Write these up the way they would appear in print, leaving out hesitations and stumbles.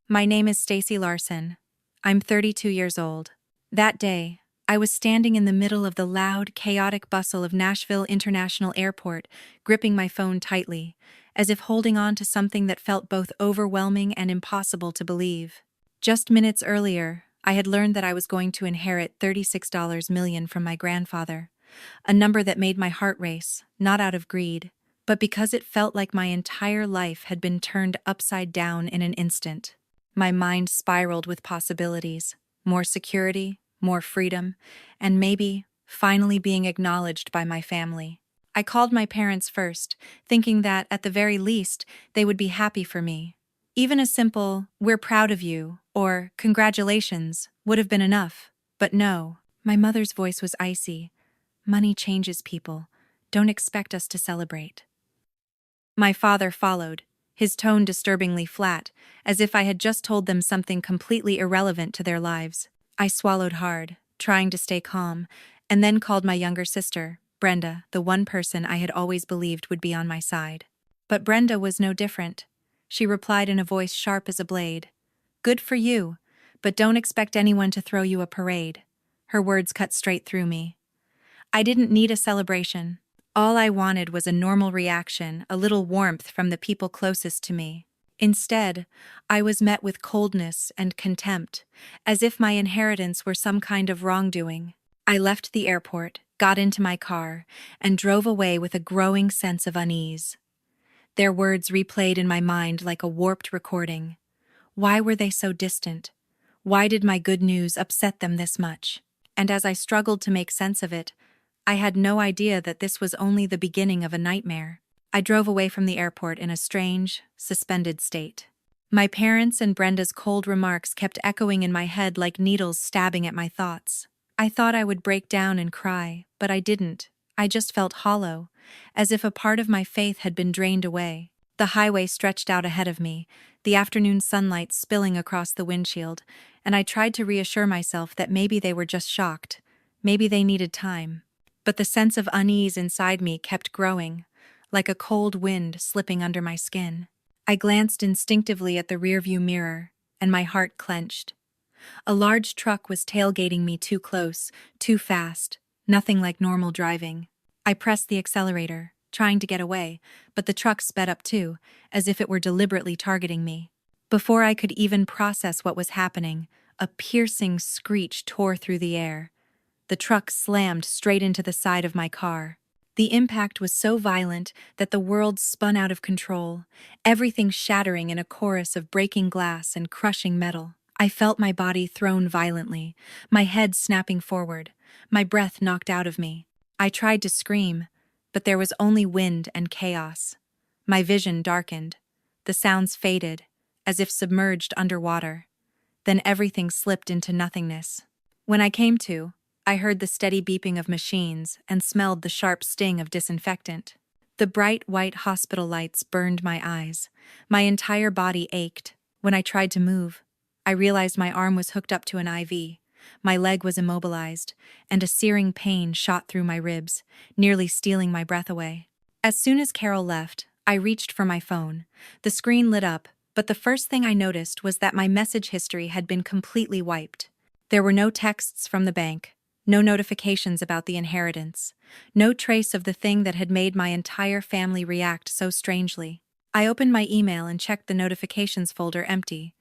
My name is Stacy Larson. I'm 32 years old. That day, I was standing in the middle of the loud, chaotic bustle of Nashville International Airport, gripping my phone tightly, as if holding on to something that felt both overwhelming and impossible to believe. Just minutes earlier, I had learned that I was going to inherit $36 million from my grandfather, a number that made my heart race, not out of greed, but because it felt like my entire life had been turned upside down in an instant. My mind spiraled with possibilities: more security, more freedom, and maybe, finally being acknowledged by my family. I called my parents first, thinking that, at the very least, they would be happy for me. Even a simple, "We're proud of you," or "Congratulations," would have been enough. But no, my mother's voice was icy. "Money changes people. Don't expect us to celebrate." My father followed, his tone disturbingly flat, as if I had just told them something completely irrelevant to their lives. I swallowed hard, trying to stay calm, and then called my younger sister, Brenda, the one person I had always believed would be on my side. But Brenda was no different. She replied in a voice sharp as a blade. "Good for you, but don't expect anyone to throw you a parade." Her words cut straight through me. I didn't need a celebration. All I wanted was a normal reaction, a little warmth from the people closest to me. Instead, I was met with coldness and contempt, as if my inheritance were some kind of wrongdoing. I left the airport, got into my car, and drove away with a growing sense of unease. Their words replayed in my mind like a warped recording. Why were they so distant? Why did my good news upset them this much? And as I struggled to make sense of it, I had no idea that this was only the beginning of a nightmare. I drove away from the airport in a strange, suspended state. My parents' and Brenda's cold remarks kept echoing in my head like needles stabbing at my thoughts. I thought I would break down and cry, but I didn't. I just felt hollow, as if a part of my faith had been drained away. The highway stretched out ahead of me, the afternoon sunlight spilling across the windshield, and I tried to reassure myself that maybe they were just shocked. Maybe they needed time. But the sense of unease inside me kept growing, like a cold wind slipping under my skin. I glanced instinctively at the rearview mirror, and my heart clenched. A large truck was tailgating me too close, too fast, nothing like normal driving. I pressed the accelerator, trying to get away, but the truck sped up too, as if it were deliberately targeting me. Before I could even process what was happening, a piercing screech tore through the air. The truck slammed straight into the side of my car. The impact was so violent that the world spun out of control, everything shattering in a chorus of breaking glass and crushing metal. I felt my body thrown violently, my head snapping forward, my breath knocked out of me. I tried to scream, but there was only wind and chaos. My vision darkened. The sounds faded, as if submerged underwater. Then everything slipped into nothingness. When I came to, I heard the steady beeping of machines and smelled the sharp sting of disinfectant. The bright white hospital lights burned my eyes. My entire body ached. When I tried to move, I realized my arm was hooked up to an IV. My leg was immobilized, and a searing pain shot through my ribs, nearly stealing my breath away. As soon as Carol left, I reached for my phone. The screen lit up, but the first thing I noticed was that my message history had been completely wiped. There were no texts from the bank. No notifications about the inheritance. No trace of the thing that had made my entire family react so strangely. I opened my email and checked the notifications folder empty,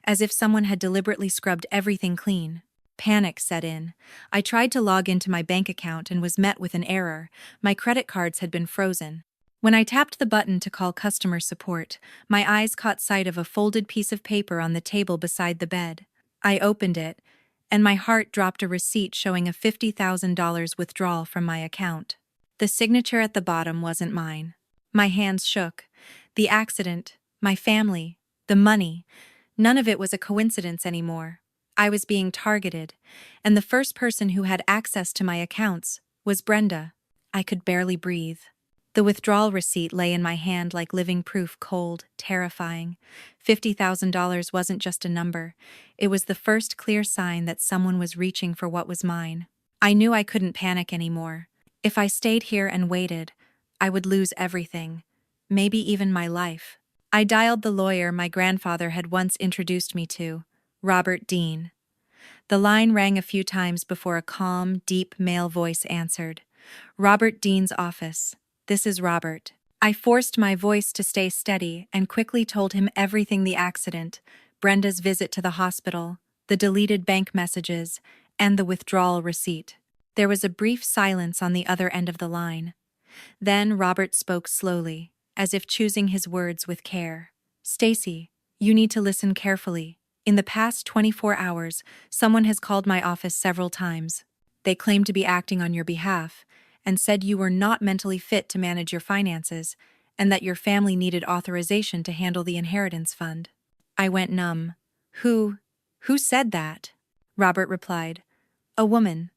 as if someone had deliberately scrubbed everything clean. Panic set in. I tried to log into my bank account and was met with an error. My credit cards had been frozen. When I tapped the button to call customer support, my eyes caught sight of a folded piece of paper on the table beside the bed. I opened it, and my heart dropped a receipt showing a $50,000 withdrawal from my account. The signature at the bottom wasn't mine. My hands shook. The accident, my family, the money, none of it was a coincidence anymore. I was being targeted, and the first person who had access to my accounts was Brenda. I could barely breathe. The withdrawal receipt lay in my hand like living proof, cold, terrifying. $50,000 wasn't just a number. It was the first clear sign that someone was reaching for what was mine. I knew I couldn't panic anymore. If I stayed here and waited, I would lose everything. Maybe even my life. I dialed the lawyer my grandfather had once introduced me to, Robert Dean. The line rang a few times before a calm, deep male voice answered. Robert Dean's office. This is Robert. I forced my voice to stay steady and quickly told him everything: the accident, Brenda's visit to the hospital, the deleted bank messages, and the withdrawal receipt. There was a brief silence on the other end of the line. Then Robert spoke slowly, as if choosing his words with care. Stacy, you need to listen carefully. In the past 24 hours, someone has called my office several times. They claim to be acting on your behalf and said you were not mentally fit to manage your finances and that your family needed authorization to handle the inheritance fund. I went numb. Who said that? Robert replied. A woman.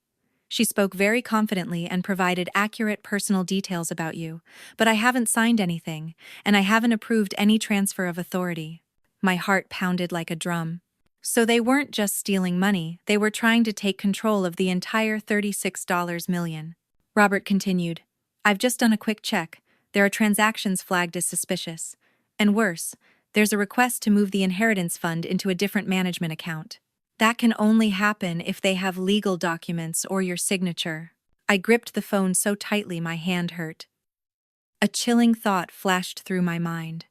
She spoke very confidently and provided accurate personal details about you, but I haven't signed anything, and I haven't approved any transfer of authority. My heart pounded like a drum. So they weren't just stealing money, they were trying to take control of the entire $36 million. Robert continued, I've just done a quick check. There are transactions flagged as suspicious. And worse, there's a request to move the inheritance fund into a different management account. That can only happen if they have legal documents or your signature. I gripped the phone so tightly my hand hurt. A chilling thought flashed through my mind.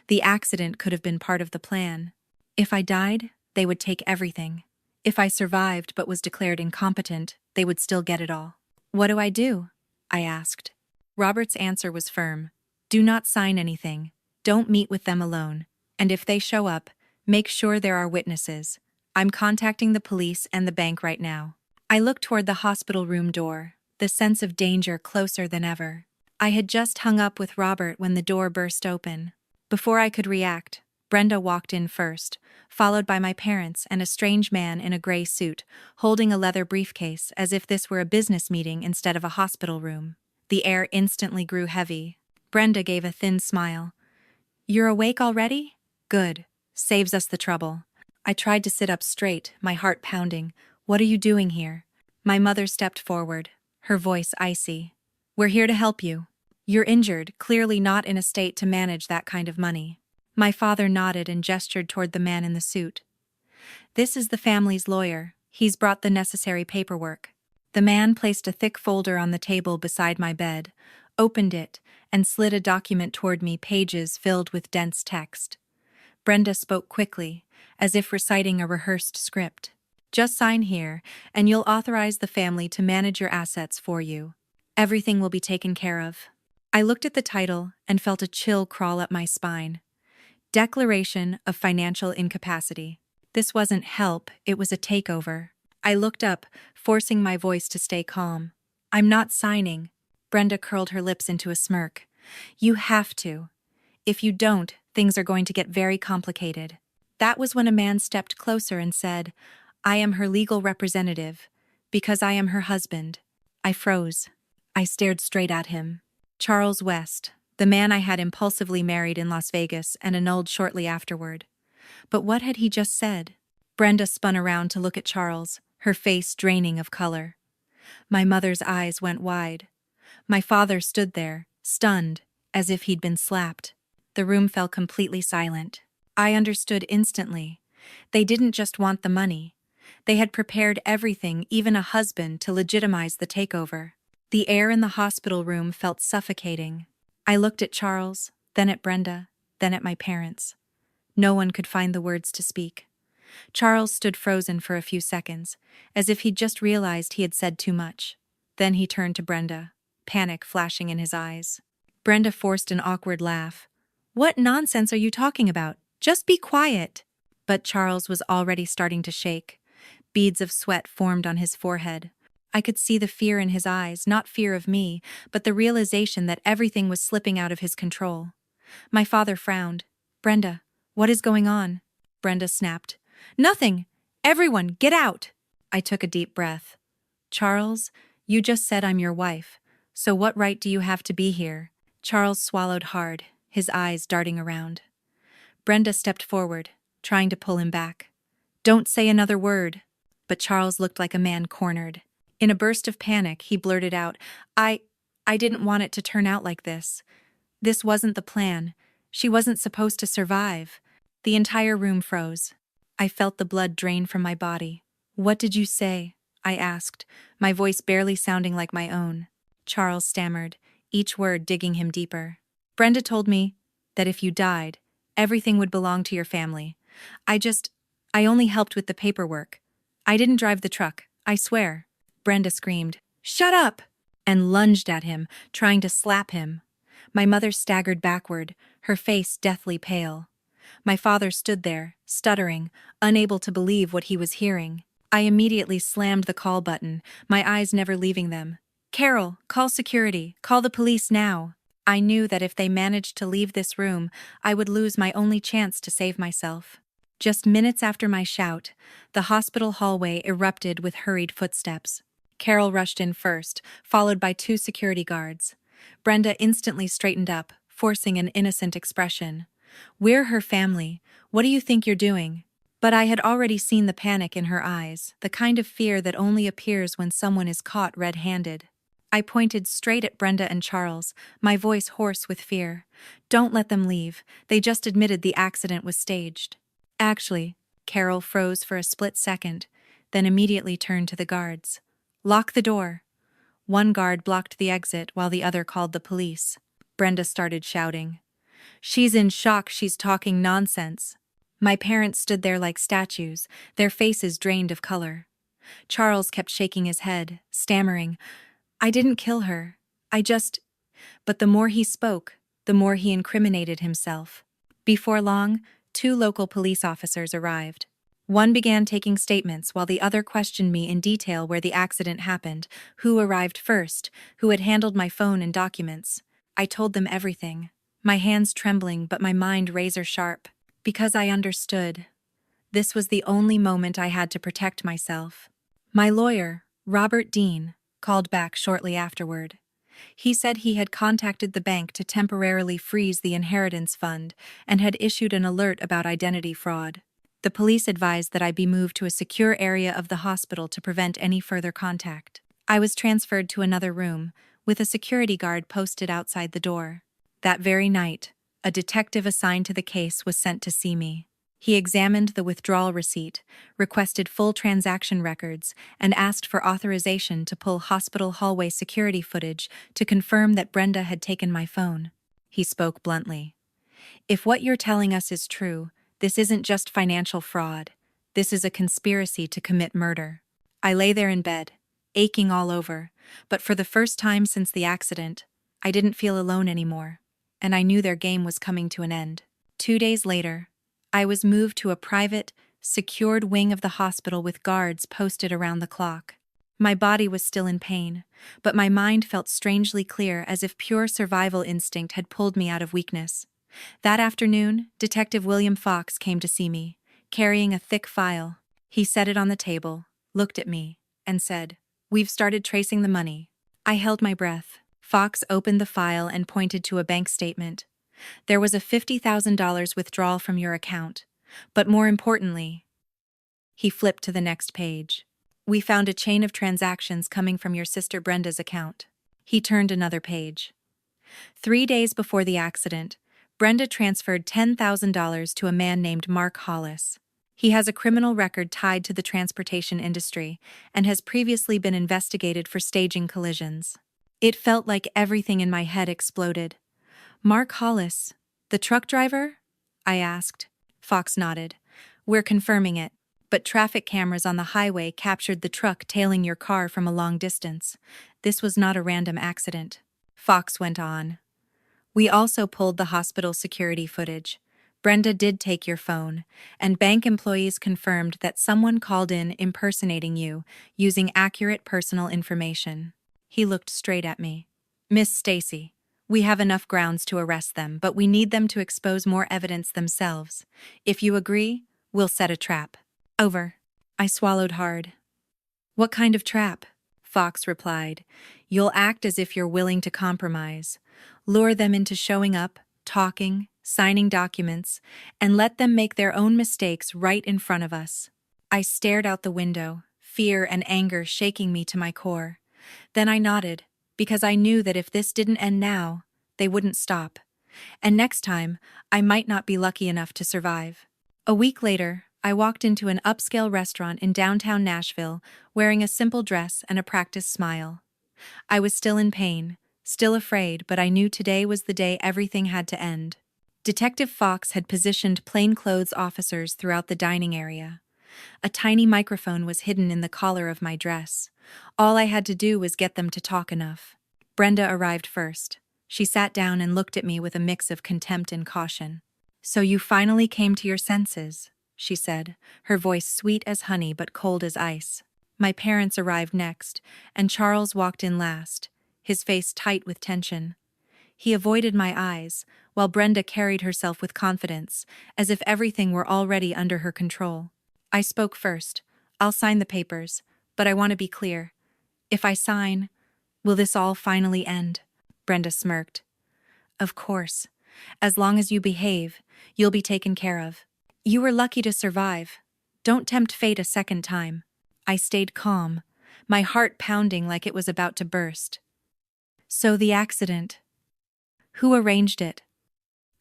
The accident could have been part of the plan. If I died, they would take everything. If I survived but was declared incompetent, they would still get it all. What do I do? I asked. Robert's answer was firm. Do not sign anything. Don't meet with them alone. And if they show up, make sure there are witnesses. I'm contacting the police and the bank right now. I looked toward the hospital room door, the sense of danger closer than ever. I had just hung up with Robert when the door burst open. Before I could react, Brenda walked in first, followed by my parents and a strange man in a gray suit, holding a leather briefcase as if this were a business meeting instead of a hospital room. The air instantly grew heavy. Brenda gave a thin smile. You're awake already? Good. Saves us the trouble. I tried to sit up straight, my heart pounding. What are you doing here? My mother stepped forward, her voice icy. We're here to help you. You're injured, clearly not in a state to manage that kind of money. My father nodded and gestured toward the man in the suit. This is the family's lawyer. He's brought the necessary paperwork. The man placed a thick folder on the table beside my bed, opened it, and slid a document toward me, pages filled with dense text. Brenda spoke quickly, as if reciting a rehearsed script. Just sign here, and you'll authorize the family to manage your assets for you. Everything will be taken care of. I looked at the title and felt a chill crawl up my spine. Declaration of Financial Incapacity. This wasn't help, it was a takeover. I looked up, forcing my voice to stay calm. I'm not signing. Brenda curled her lips into a smirk. You have to. If you don't, things are going to get very complicated. That was when a man stepped closer and said, I am her legal representative, because I am her husband. I froze. I stared straight at him. Charles West, the man I had impulsively married in Las Vegas and annulled shortly afterward. But what had he just said? Brenda spun around to look at Charles, her face draining of color. My mother's eyes went wide. My father stood there, stunned, as if he'd been slapped. The room fell completely silent. I understood instantly. They didn't just want the money. They had prepared everything, even a husband, to legitimize the takeover. The air in the hospital room felt suffocating. I looked at Charles, then at Brenda, then at my parents. No one could find the words to speak. Charles stood frozen for a few seconds, as if he'd just realized he had said too much. Then he turned to Brenda, panic flashing in his eyes. Brenda forced an awkward laugh. What nonsense are you talking about? Just be quiet. But Charles was already starting to shake. Beads of sweat formed on his forehead. I could see the fear in his eyes, not fear of me, but the realization that everything was slipping out of his control. My father frowned. Brenda, what is going on? Brenda snapped. Nothing. Everyone, get out. I took a deep breath. Charles, you just said I'm your wife. So what right do you have to be here? Charles swallowed hard, his eyes darting around. Brenda stepped forward, trying to pull him back. Don't say another word. But Charles looked like a man cornered. In a burst of panic, he blurted out, I didn't want it to turn out like this. This wasn't the plan. She wasn't supposed to survive. The entire room froze. I felt the blood drain from my body. "What did you say?" I asked, my voice barely sounding like my own. Charles stammered, each word digging him deeper. "Brenda told me that if you died, everything would belong to your family. I just, I only helped with the paperwork. I didn't drive the truck, I swear." Brenda screamed, "Shut up!" and lunged at him, trying to slap him. My mother staggered backward, her face deathly pale. My father stood there, stuttering, unable to believe what he was hearing. I immediately slammed the call button, my eyes never leaving them. "Carol, call security, call the police now." I knew that if they managed to leave this room, I would lose my only chance to save myself. Just minutes after my shout, the hospital hallway erupted with hurried footsteps. Carol rushed in first, followed by two security guards. Brenda instantly straightened up, forcing an innocent expression. "We're her family. What do you think you're doing?" But I had already seen the panic in her eyes, the kind of fear that only appears when someone is caught red-handed. I pointed straight at Brenda and Charles, my voice hoarse with fear. "Don't let them leave. They just admitted the accident was staged." "Actually," Carol froze for a split second, then immediately turned to the guards. "Lock the door." One guard blocked the exit while the other called the police. Brenda started shouting. "She's in shock, she's talking nonsense." My parents stood there like statues, their faces drained of color. Charles kept shaking his head, stammering, "I didn't kill her. I just—" But the more he spoke, the more he incriminated himself. Before long, two local police officers arrived. One began taking statements while the other questioned me in detail where the accident happened, who arrived first, who had handled my phone and documents. I told them everything, my hands trembling but my mind razor-sharp, because I understood. This was the only moment I had to protect myself. My lawyer, Robert Dean, called back shortly afterward. He said he had contacted the bank to temporarily freeze the inheritance fund and had issued an alert about identity fraud. The police advised that I be moved to a secure area of the hospital to prevent any further contact. I was transferred to another room, with a security guard posted outside the door. That very night, a detective assigned to the case was sent to see me. He examined the withdrawal receipt, requested full transaction records, and asked for authorization to pull hospital hallway security footage to confirm that Brenda had taken my phone. He spoke bluntly. "If what you're telling us is true, this isn't just financial fraud. This is a conspiracy to commit murder." I lay there in bed, aching all over, but for the first time since the accident, I didn't feel alone anymore, and I knew their game was coming to an end. 2 days later, I was moved to a private, secured wing of the hospital with guards posted around the clock. My body was still in pain, but my mind felt strangely clear, as if pure survival instinct had pulled me out of weakness. That afternoon, Detective William Fox came to see me, carrying a thick file. He set it on the table, looked at me, and said, "We've started tracing the money." I held my breath. Fox opened the file and pointed to a bank statement. "There was a $50,000 withdrawal from your account. But more importantly," he flipped to the next page, "we found a chain of transactions coming from your sister Brenda's account." He turned another page. 3 days before the accident, Brenda transferred $10,000 to a man named Mark Hollis. He has a criminal record tied to the transportation industry and has previously been investigated for staging collisions. It felt like everything in my head exploded. "Mark Hollis, the truck driver?" I asked. Fox nodded. "We're confirming it, but traffic cameras on the highway captured the truck tailing your car from a long distance. This was not a random accident." Fox went on. "We also pulled the hospital security footage. Brenda did take your phone, and bank employees confirmed that someone called in impersonating you, using accurate personal information." He looked straight at me. "Miss Stacy, we have enough grounds to arrest them, but we need them to expose more evidence themselves. If you agree, we'll set a trap." "Over." I swallowed hard. "What kind of trap?" Fox replied. "You'll act as if you're willing to compromise. Lure them into showing up, talking, signing documents, and let them make their own mistakes right in front of us." I stared out the window, fear and anger shaking me to my core. Then I nodded, because I knew that if this didn't end now, they wouldn't stop. And next time, I might not be lucky enough to survive. A week later, I walked into an upscale restaurant in downtown Nashville, wearing a simple dress and a practiced smile. I was still in pain, still afraid, but I knew today was the day everything had to end. Detective Fox had positioned plainclothes officers throughout the dining area. A tiny microphone was hidden in the collar of my dress. All I had to do was get them to talk enough. Brenda arrived first. She sat down and looked at me with a mix of contempt and caution. "So you finally came to your senses," she said, her voice sweet as honey but cold as ice. My parents arrived next, and Charles walked in last, his face tight with tension. He avoided my eyes, while Brenda carried herself with confidence, as if everything were already under her control. I spoke first. "I'll sign the papers, but I want to be clear. If I sign, will this all finally end?" Brenda smirked. "Of course. As long as you behave, you'll be taken care of. You were lucky to survive. Don't tempt fate a second time." I stayed calm, my heart pounding like it was about to burst. "So the accident. Who arranged it?"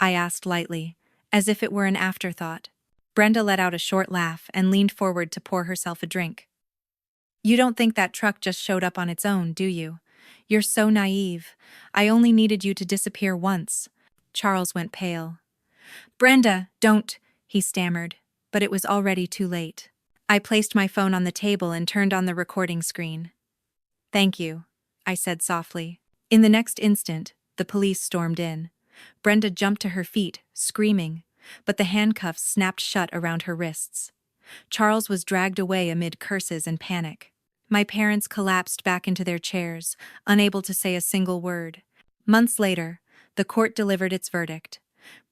I asked lightly, as if it were an afterthought. Brenda let out a short laugh and leaned forward to pour herself a drink. "You don't think that truck just showed up on its own, do you? You're so naive. I only needed you to disappear once." Charles went pale. "Brenda, don't," he stammered, but it was already too late. I placed my phone on the table and turned on the recording screen. "Thank you," I said softly. In the next instant, the police stormed in. Brenda jumped to her feet, screaming, but the handcuffs snapped shut around her wrists. Charles was dragged away amid curses and panic. My parents collapsed back into their chairs, unable to say a single word. Months later, the court delivered its verdict.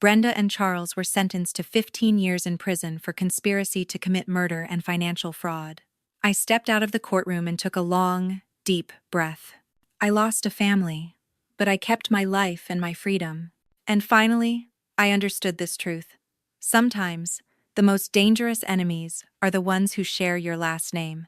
Brenda and Charles were sentenced to 15 years in prison for conspiracy to commit murder and financial fraud. I stepped out of the courtroom and took a long, deep breath. I lost a family, but I kept my life and my freedom. And finally, I understood this truth. Sometimes, the most dangerous enemies are the ones who share your last name.